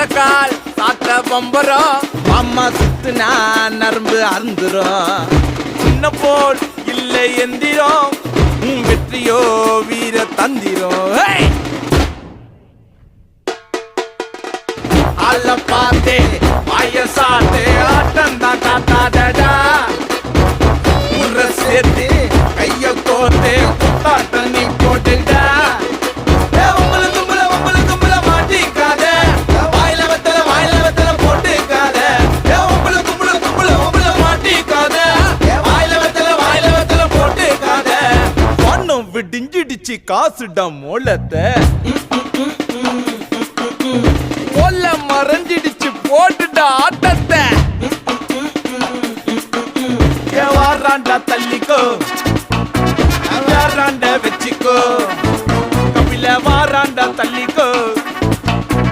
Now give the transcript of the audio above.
கால் சாத்த பம்பரம் அம்மா சுத்துனா நரம்பு அருந்துரும் சின்ன போல் இல்லை எந்திரம் வெற்றியோ வீர தந்திரம் அல்ல பார்த்தே வயசாத்தே ஆட்டம் தான் காட்டாதடா உர சேர்த்து கைய கோர்த்து குத்தாட்டம் நீ போட்டுடா விடிஞ்சிடுச்சு காசுடா மோளத்தை மொல்ல மறைஞ்சிடுச்சு போட்டுடா ஆட்டத்தை வாராண்டா தள்ளிக்கோ வாராண்ட